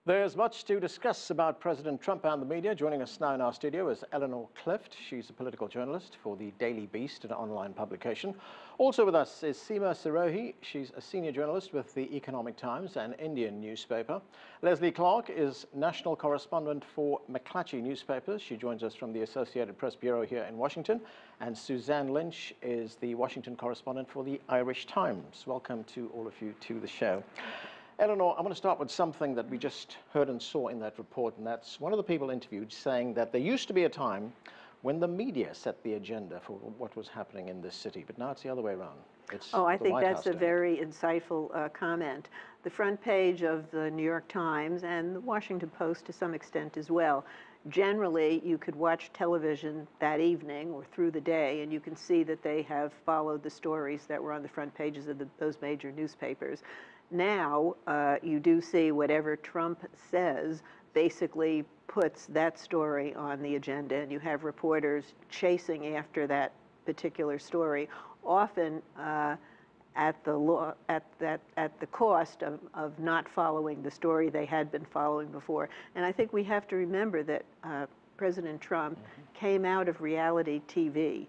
There's much to discuss about President Trump and the media. Joining us now in our studio is Eleanor Clift. She's a political journalist for the Daily Beast, an online publication. Also with us is Seema Sirohi. She's a senior journalist with the Economic Times, an Indian newspaper. Lesley Clark is national correspondent for McClatchy newspapers. She joins us from the Associated Press Bureau here in Washington. And Suzanne Lynch is the Washington correspondent for the Irish Times. Welcome to all of you to the show. Eleanor, I want to start with something that we just heard and saw in that report, and that's one of the people interviewed saying that there used to be a time when the media set the agenda for what was happening in this city, but now it's the other way around. I think that's a very insightful comment. The front page of the New York Times and the Washington Post to some extent as well. Generally, you could watch television that evening or through the day, and you can see that they have followed the stories that were on the front pages of those major newspapers. Now, you do see whatever Trump says basically puts that story on the agenda, and you have reporters chasing after that particular story, often at the cost of not following the story they had been following before. And I think we have to remember that President Trump came out of reality TV.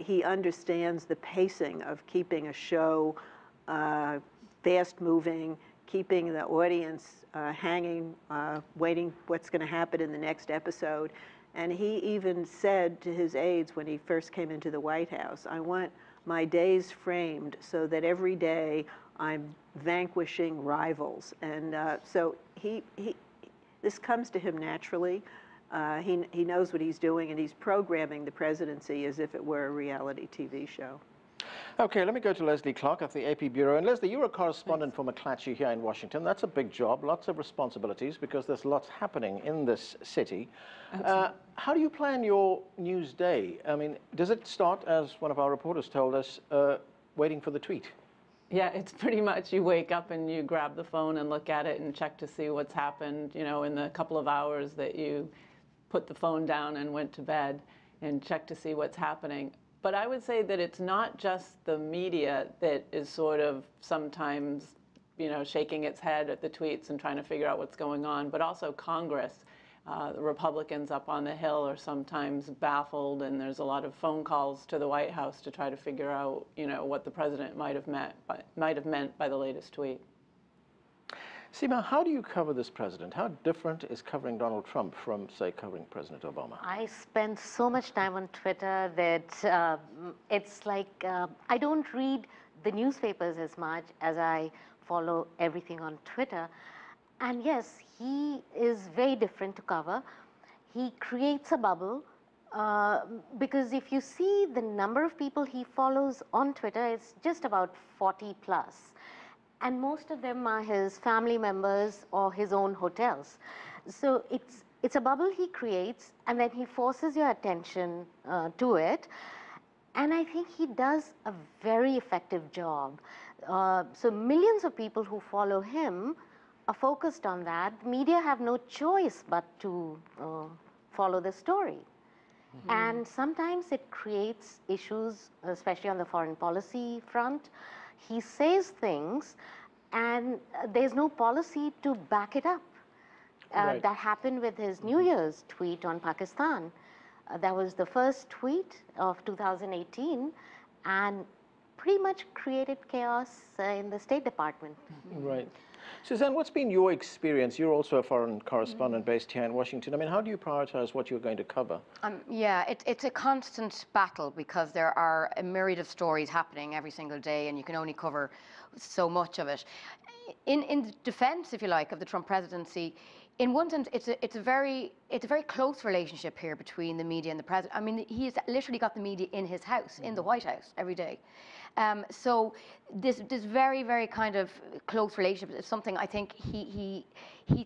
He understands the pacing of keeping a show fast-moving, keeping the audience hanging, waiting what's going to happen in the next episode. And he even said to his aides when he first came into the White House, I want my days framed so that every day I'm vanquishing rivals. And so this comes to him naturally. He knows what he's doing, and he's programming the presidency as if it were a reality TV show. Okay, let me go to Lesley Clark at the AP Bureau. And Lesley, you're a correspondent for McClatchy here in Washington. That's a big job, lots of responsibilities because there's lots happening in this city. How do you plan your news day? I mean, does it start, as one of our reporters told us, waiting for the tweet? Yeah, it's pretty much you wake up and you grab the phone and look at it and check to see what's happened, you know, in the couple of hours that you put the phone down and went to bed, and check to see what's happening. But I would say that it's not just the media that is sort of sometimes, you know, shaking its head at the tweets and trying to figure out what's going on, but also Congress. The Republicans up on the Hill are sometimes baffled, and there's a lot of phone calls to the White House to try to figure out, you know, what the president might have meant by the latest tweet. Seema, how do you cover this president? How different is covering Donald Trump from, say, covering President Obama? I spend so much time on Twitter that it's like I don't read the newspapers as much as I follow everything on Twitter. And yes, he is very different to cover. He creates a bubble because if you see the number of people he follows on Twitter, it's just about 40 plus. And most of them are his family members or his own hotels. So it's a bubble he creates, and then he forces your attention to it. And I think he does a very effective job. So millions of people who follow him are focused on that. The media have no choice but to follow the story. And sometimes it creates issues, especially on the foreign policy front. He says things, and there's no policy to back it up. Right. That happened with his New Year's tweet on Pakistan. That was the first tweet of 2018, and pretty much created chaos in the State Department. Right. Suzanne, what's been your experience? You're also a foreign correspondent based here in Washington. I mean, how do you prioritize what you're going to cover? Yeah, it's a constant battle because there are a myriad of stories happening every single day, and you can only cover so much of it. In defense, if you like, of the Trump presidency, in one sense, it's a very close relationship here between the media and the president. I mean, he's literally got the media in his house, in the White House, every day. So this very, very kind of close relationship is something I think he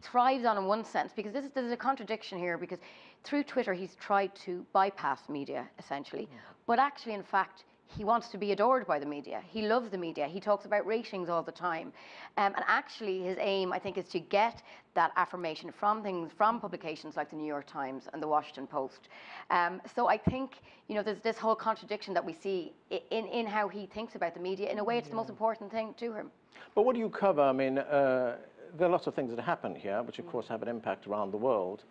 thrives on in one sense, because there's a contradiction here, because through Twitter he's tried to bypass media essentially, but actually in fact he wants to be adored by the media. He loves the media. He talks about ratings all the time. And actually his aim, I think, is to get that affirmation from publications like the New York Times and the Washington Post. So I think, you know, there's this whole contradiction that we see in how he thinks about the media. In a way, it's the most important thing to him. But what do you cover? I mean, there are lots of things that happen here, which of course have an impact around the world.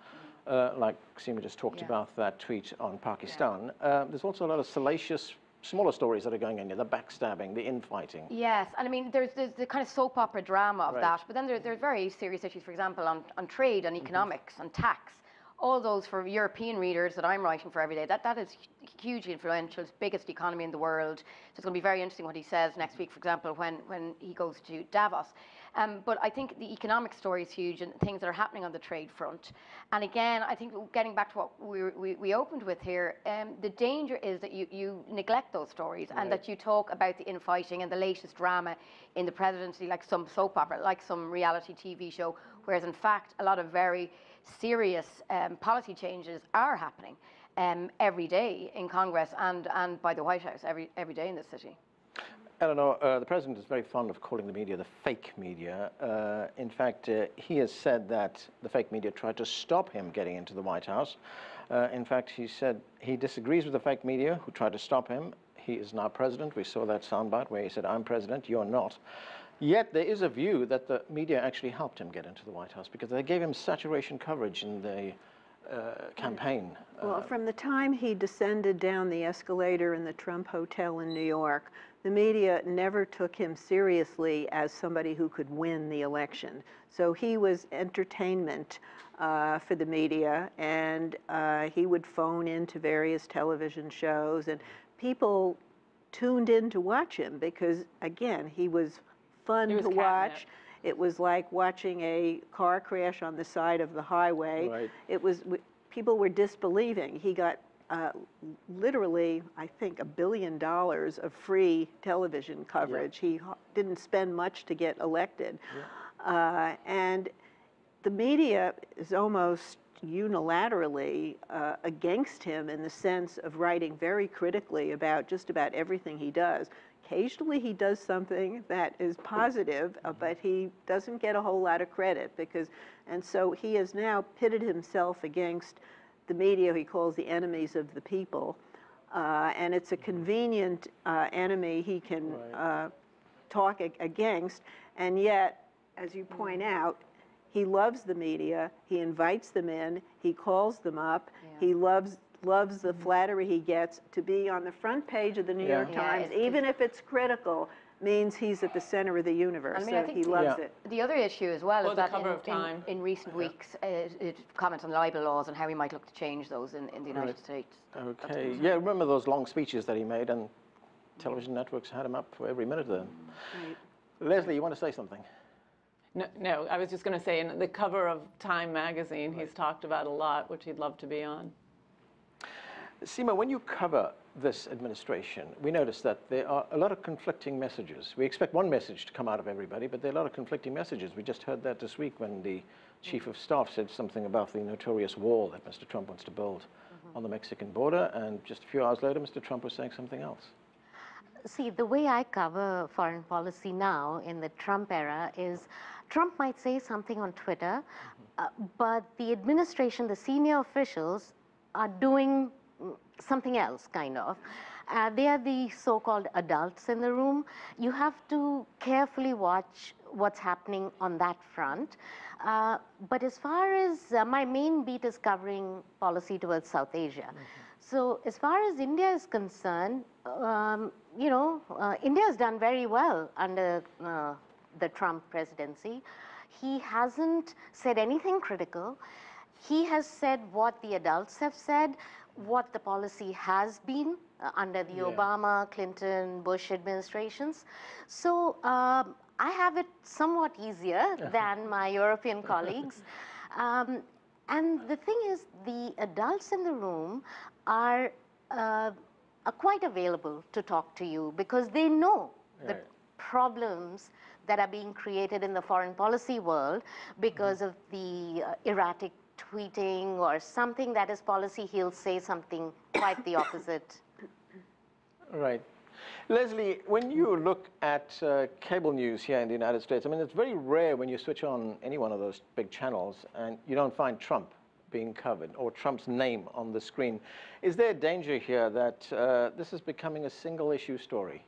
Like Seema just talked about that tweet on Pakistan. There's also a lot of salacious, smaller stories that are going in here, the backstabbing, the infighting. Yes, and I mean, there's the kind of soap opera drama of that, but then there's very serious issues, for example, on trade, on economics, on tax. All those for European readers that I'm writing for every day, that is hugely influential. It's the biggest economy in the world. So it's going to be very interesting what he says next week, for example, when he goes to Davos. But I think the economic story is huge and things that are happening on the trade front. And again, I think getting back to what we opened with here, the danger is that you neglect those stories and that you talk about the infighting and the latest drama in the presidency like some soap opera, like some reality TV show, whereas in fact a lot of very serious policy changes are happening every day in Congress and by the White House every day in this city. Eleanor, the president is very fond of calling the media the fake media. In fact, he has said that the fake media tried to stop him getting into the White House. In fact, he said he disagrees with the fake media who tried to stop him. He is now president. We saw that soundbite where he said, "I'm president, you're not." Yet there is a view that the media actually helped him get into the White House because they gave him saturation coverage in the campaign. Well, from the time he descended down the escalator in the Trump Hotel in New York, the media never took him seriously as somebody who could win the election. So he was entertainment for the media, and he would phone into various television shows, and people tuned in to watch him because, again, he was fun to watch. It was like watching a car crash on the side of the highway. Right. It was, people were disbelieving. He got literally, I think, $1 billion of free television coverage. He didn't spend much to get elected. And the media is almost unilaterally against him in the sense of writing very critically about just about everything he does. Occasionally he does something that is positive, but he doesn't get a whole lot of credit and so he has now pitted himself against the media he calls the enemies of the people, and it's a convenient enemy he can talk against, and yet, as you point out, he loves the media, he invites them in, he calls them up, he loves the flattery he gets. To be on the front page of the New York Times, even if it's critical, means he's at the center of the universe. I mean, I think he loves it. The other issue as well is that in recent weeks, it comments on libel laws and how he might look to change those in the United States. Okay. Yeah, remember those long speeches that he made, and television networks had him up for every minute of them. Right. Lesley, you want to say something? No, I was just going to say, in the cover of Time magazine, he's talked about a lot, which he'd love to be on. Seema, when you cover this administration, we notice that there are a lot of conflicting messages. We expect one message to come out of everybody, but there are a lot of conflicting messages. We just heard that this week when the chief of staff said something about the notorious wall that Mr. Trump wants to build on the Mexican border, and just a few hours later, Mr. Trump was saying something else. See, the way I cover foreign policy now in the Trump era is Trump might say something on Twitter, but the administration, the senior officials are doing something else, kind of. They are the so-called adults in the room. You have to carefully watch what's happening on that front. But as far as my main beat is covering policy towards South Asia. So as far as India is concerned, India has done very well under the Trump presidency. He hasn't said anything critical. He has said what the adults have said, what the policy has been under the Obama, Clinton, Bush administrations. So I have it somewhat easier than my European colleagues. And the thing is, the adults in the room are quite available to talk to you because they know the problems that are being created in the foreign policy world because of the erratic tweeting or something that is policy, he'll say something quite the opposite. Right. Lesley, when you look at cable news here in the United States, I mean, it's very rare when you switch on any one of those big channels and you don't find Trump being covered or Trump's name on the screen. Is there a danger here that this is becoming a single issue story?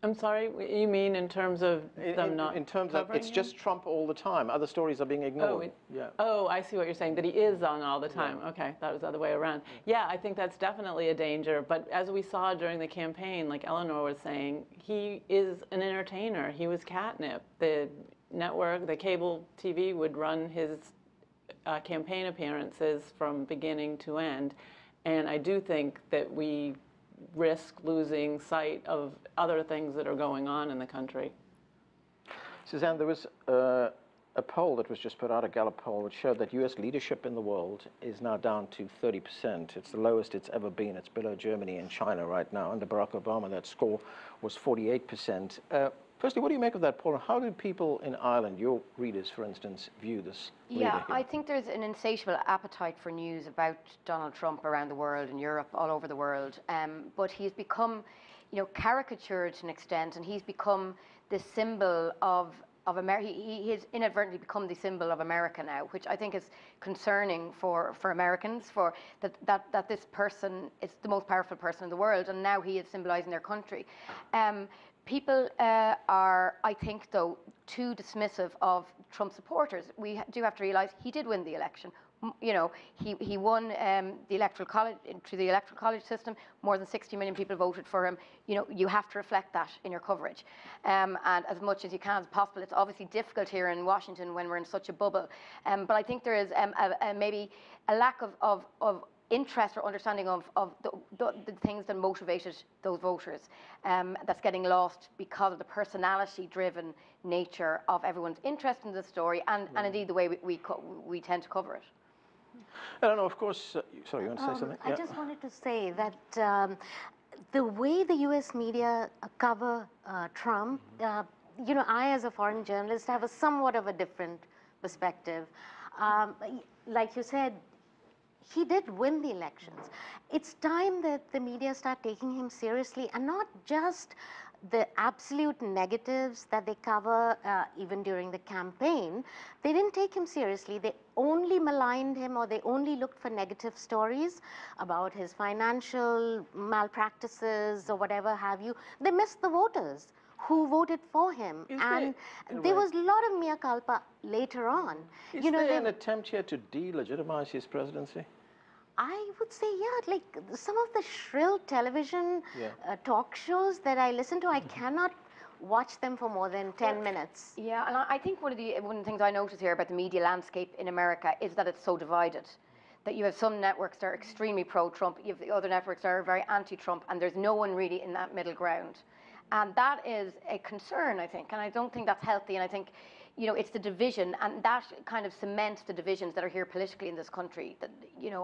I'm sorry, you mean in terms of them not in terms of, it's him? just Trump all the time. Other stories are being ignored. Oh, I see what you're saying, that he is on all the time. Yeah. Okay, that was the other way around. Yeah, I think that's definitely a danger. But as we saw during the campaign, like Eleanor was saying, he is an entertainer. He was catnip. The network, the cable TV would run his campaign appearances from beginning to end. And I do think that we risk losing sight of other things that are going on in the country. Suzanne, there was a poll that was just put out, a Gallup poll, which showed that U.S. leadership in the world is now down to 30%. It's the lowest it's ever been. It's below Germany and China right now. Under Barack Obama, that score was 48%. Firstly, what do you make of that poll? How do people in Ireland, your readers, for instance, view this leader here? I think there's an insatiable appetite for news about Donald Trump around the world, in Europe, all over the world. But he's become, caricatured to an extent, and he's become the symbol of America. He has inadvertently become the symbol of America now, which I think is concerning for Americans, for that this person is the most powerful person in the world, and now he is symbolizing their country. People are, I think, though, too dismissive of Trump supporters. We do have to realize he did win the election. He won the electoral college, through the electoral college system. More than 60 million people voted for him. You have to reflect that in your coverage, and as much as you can as possible. It's obviously difficult here in Washington when we're in such a bubble, but I think there is maybe a lack of interest or understanding of the things that motivated those voters. That's getting lost because of the personality-driven nature of everyone's interest in the story, and indeed the way we tend to cover it. I don't know, of course, sorry, you want to say something? I just wanted to say that the way the U.S. media cover Trump, I as a foreign journalist have a somewhat of a different perspective. Like you said, he did win the elections. It's time that the media start taking him seriously, and not just the absolute negatives that they cover even during the campaign. They didn't take him seriously. They only maligned him, or they only looked for negative stories about his financial malpractices or whatever have you. They missed the voters who voted for him. There was a lot of mea culpa later on. Is there an attempt here to delegitimize his presidency? I would say, yeah, like some of the shrill television talk shows that I listen to, I cannot watch them for more than 10 minutes. Yeah, and I think one of the things I notice here about the media landscape in America is that it's so divided. That you have some networks that are extremely pro-Trump, you have the other networks that are very anti-Trump, and there's no one really in that middle ground. And that is a concern, I think, and I don't think that's healthy, and I think it's the division, and that kind of cements the divisions that are here politically in this country. That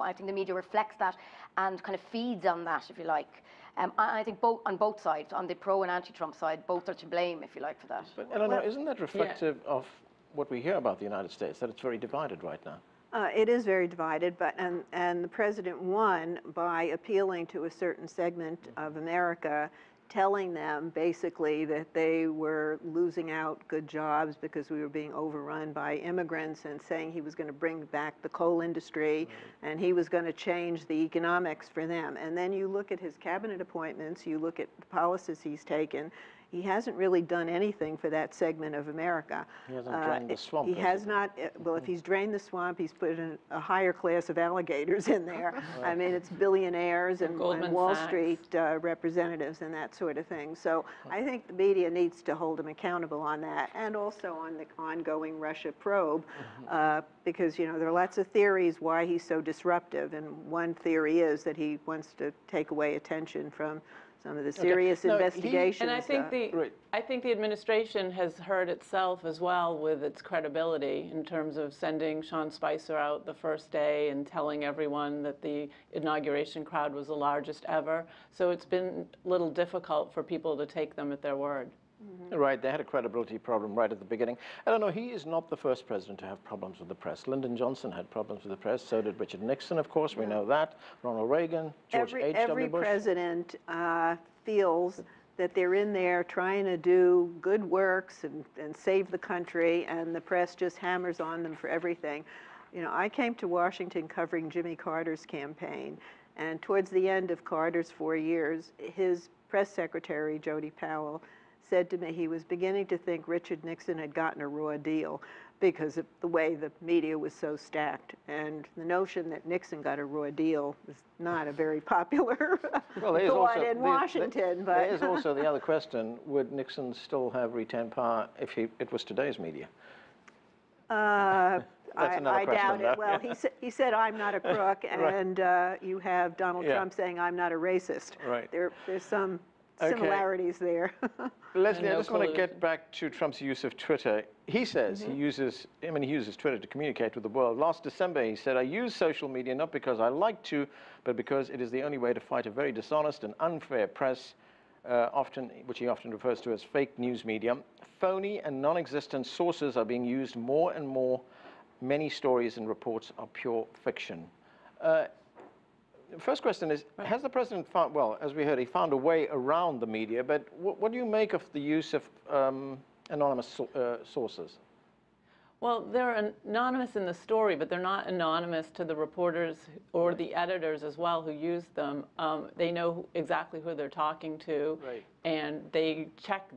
I think the media reflects that and kind of feeds on that, if you like. I think on both sides, on the pro and anti-Trump side, both are to blame, if you like, for that. But Eleanor, isn't that reflective of what we hear about the United States, that it's very divided right now? It is very divided, and the president won by appealing to a certain segment of America, telling them basically that they were losing out good jobs because we were being overrun by immigrants, and saying he was going to bring back the coal industry and he was going to change the economics for them. And then you look at his cabinet appointments, you look at the policies he's taken, he hasn't really done anything for that segment of America. He hasn't drained the swamp. He has not. Well, if he's drained the swamp, he's put in a higher class of alligators in there. I mean, it's billionaires and Wall Street representatives and that sort of thing. So I think the media needs to hold him accountable on that, and also on the ongoing Russia probe, because there are lots of theories why he's so disruptive, and one theory is that he wants to take away attention from some of the serious investigations. And I think the administration has hurt itself as well with its credibility, in terms of sending Sean Spicer out the first day and telling everyone that the inauguration crowd was the largest ever. So it's been a little difficult for people to take them at their word. Right, they had a credibility problem right at the beginning. I don't know, he is not the first president to have problems with the press. Lyndon Johnson had problems with the press, so did Richard Nixon, of course, we know that. Ronald Reagan, George H.W. Bush. Every president feels that they're in there trying to do good works and save the country, and the press just hammers on them for everything. I came to Washington covering Jimmy Carter's campaign, and towards the end of Carter's 4 years, his press secretary, Jody Powell, said to me he was beginning to think Richard Nixon had gotten a raw deal because of the way the media was so stacked. And the notion that Nixon got a raw deal is not a very popular thought in Washington. But there is also the other question, would Nixon still have retained power if it was today's media? I doubt it. Well, he said, I'm not a crook, and you have Donald Trump saying, I'm not a racist. Right. There's some similarities there. Lesley, I just want to get back to Trump's use of Twitter. He says he uses Twitter to communicate with the world. Last December, he said, I use social media not because I like to, but because it is the only way to fight a very dishonest and unfair press, which he often refers to as fake news media. Phony and non-existent sources are being used more and more. Many stories and reports are pure fiction. First question is, has the president found, well, as we heard, he found a way around the media, but what do you make of the use of anonymous sources? Well, they're anonymous in the story, but they're not anonymous to the reporters or the editors as well who use them. They know exactly who they're talking to, and they check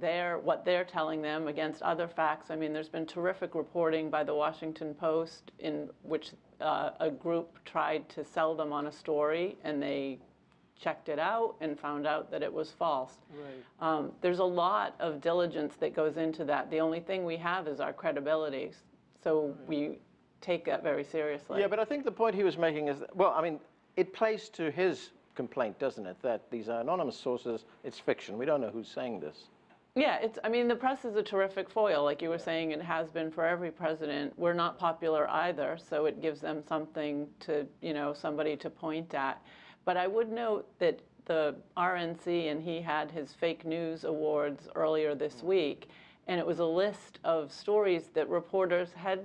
what they're telling them against other facts. I mean, there's been terrific reporting by the Washington Post in which a group tried to sell them on a story, and they checked it out and found out that it was false. There's a lot of diligence that goes into that. The only thing we have is our credibility. So we take that very seriously. Yeah, but I think the point he was making is that, well, I mean, it plays to his complaint, doesn't it, that these are anonymous sources, it's fiction. We don't know who's saying this. Yeah, I mean, the press is a terrific foil. Like you were saying, it has been for every president. We're not popular either, so it gives them something to, somebody to point at. But I would note that the RNC, and he had his fake news awards earlier this week, and it was a list of stories that reporters had,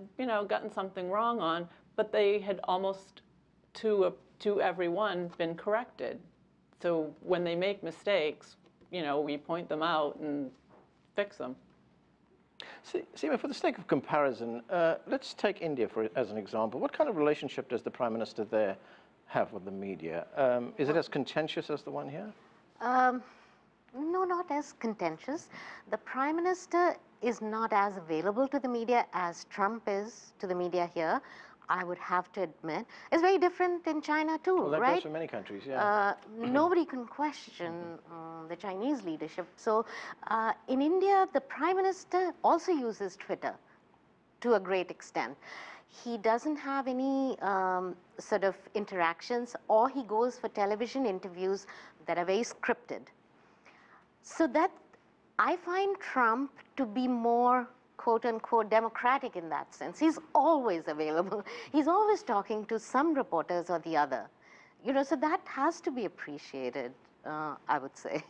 gotten something wrong on, but they had almost to every one been corrected. So when they make mistakes, we point them out and fix them. Seema, for the sake of comparison, let's take India as an example. What kind of relationship does the Prime Minister there have with the media? Is it as contentious as the one here? No, not as contentious. The Prime Minister is not as available to the media as Trump is to the media here, I would have to admit. It's very different in China too, well, that right? goes for many countries, yeah. Nobody can question the Chinese leadership. So in India, the Prime Minister also uses Twitter to a great extent. He doesn't have any sort of interactions, or he goes for television interviews that are very scripted. So that I find Trump to be more, quote unquote, democratic in that sense. He's always available. He's always talking to some reporters or the other. So that has to be appreciated, I would say.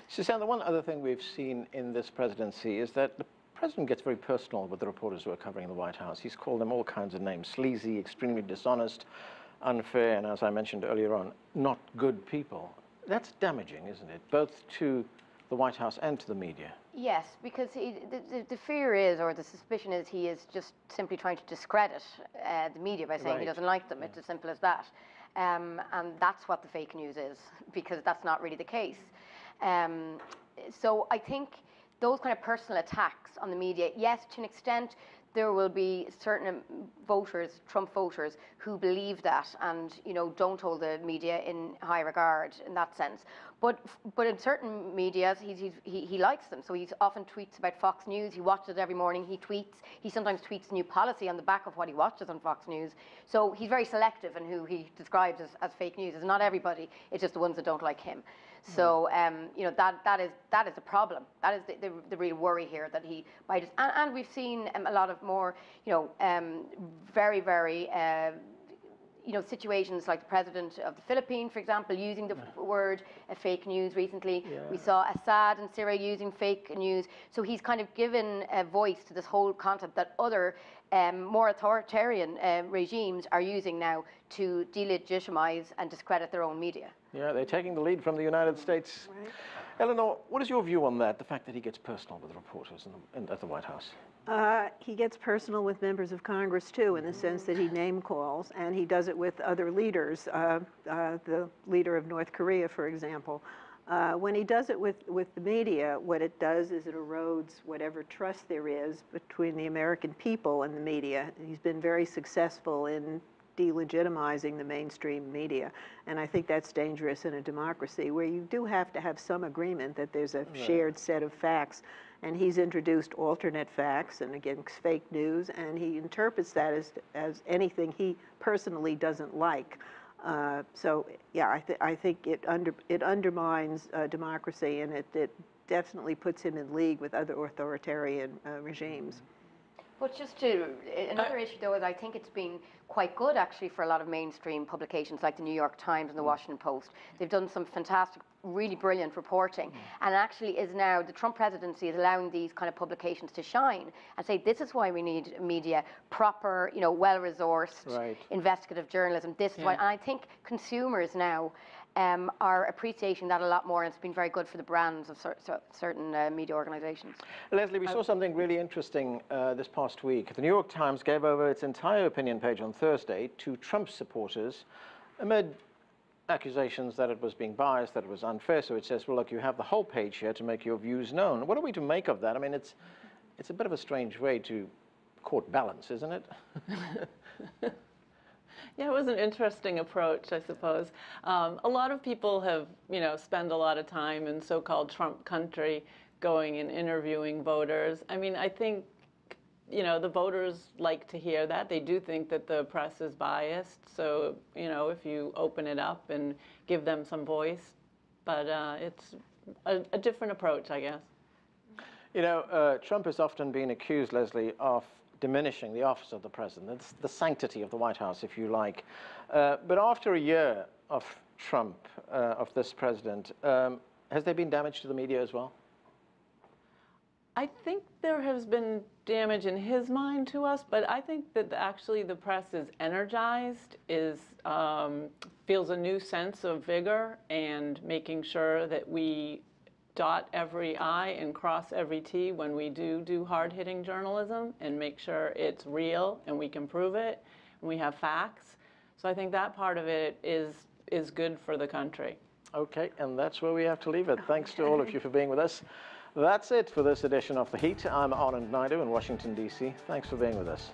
Suzanne, the one other thing we've seen in this presidency is that the president gets very personal with the reporters who are covering the White House. He's called them all kinds of names: sleazy, extremely dishonest, unfair, and as I mentioned earlier on, not good people. That's damaging, isn't it, both to the White House and to the media? Yes, because the fear is, or the suspicion is, he is just simply trying to discredit the media by saying he doesn't like them. It's as simple as that. And that's what the fake news is, because that's not really the case. So I think those kind of personal attacks on the media, yes, to an extent, there will be certain voters, Trump voters, who believe that and don't hold the media in high regard in that sense. But in certain media, he likes them. So he often tweets about Fox News. He watches it every morning. He tweets. He sometimes tweets new policy on the back of what he watches on Fox News. So he's very selective in who he describes as fake news. It's not everybody. It's just the ones that don't like him. So that is a problem. That is the real worry here, that he and we've seen a lot of more very situations like the president of the Philippines, for example, using the word fake news recently. Yeah. We saw Assad in Syria using fake news. So he's kind of given a voice to this whole concept that other more authoritarian regimes are using now to delegitimize and discredit their own media. Yeah, they're taking the lead from the United States. Right. Eleanor, what is your view on that, the fact that he gets personal with reporters at the White House? He gets personal with members of Congress, too, in the sense that he name calls, and he does it with other leaders, the leader of North Korea, for example. When he does it with the media, what it does is it erodes whatever trust there is between the American people and the media. He's been very successful in delegitimizing the mainstream media, and I think that's dangerous in a democracy where you do have to have some agreement that there's a shared set of facts. And he's introduced alternate facts and, again, fake news, and he interprets that as anything he personally doesn't like. So, yeah, I think it undermines democracy, and it definitely puts him in league with other authoritarian regimes. But another issue though is I think it's been quite good actually for a lot of mainstream publications like the New York Times and the Washington Post. They've done some fantastic, really brilliant reporting, and actually is now, the Trump presidency is allowing these kind of publications to shine and say, this is why we need media, proper, well-resourced, investigative journalism. This is why, and I think consumers now are appreciating that a lot more, and it's been very good for the brands of certain media organizations. Lesley, we saw something really interesting this past week. The New York Times gave over its entire opinion page on Thursday to Trump supporters amid accusations that it was being biased, that it was unfair. So it says, well, look, you have the whole page here to make your views known. What are we to make of that? I mean, it's a bit of a strange way to court balance, isn't it? Yeah, it was an interesting approach, I suppose. A lot of people have, spend a lot of time in so-called Trump country going and interviewing voters. I mean, I think, the voters like to hear that. They do think that the press is biased. So, if you open it up and give them some voice, but it's a different approach, I guess. Trump has often been accused, Lesley, of diminishing the office of the president, it's the sanctity of the White House, if you like. But after a year of Trump, of this president, has there been damage to the media as well? I think there has been damage in his mind to us, but I think that actually the press is energized, feels a new sense of vigor and making sure that we dot every I and cross every T when we do hard-hitting journalism and make sure it's real and we can prove it and we have facts. So I think that part of it is good for the country. Okay, and that's where we have to leave it. Thanks to all of you for being with us. That's it for this edition of The Heat. I'm Anand Naidu in Washington, D.C. Thanks for being with us.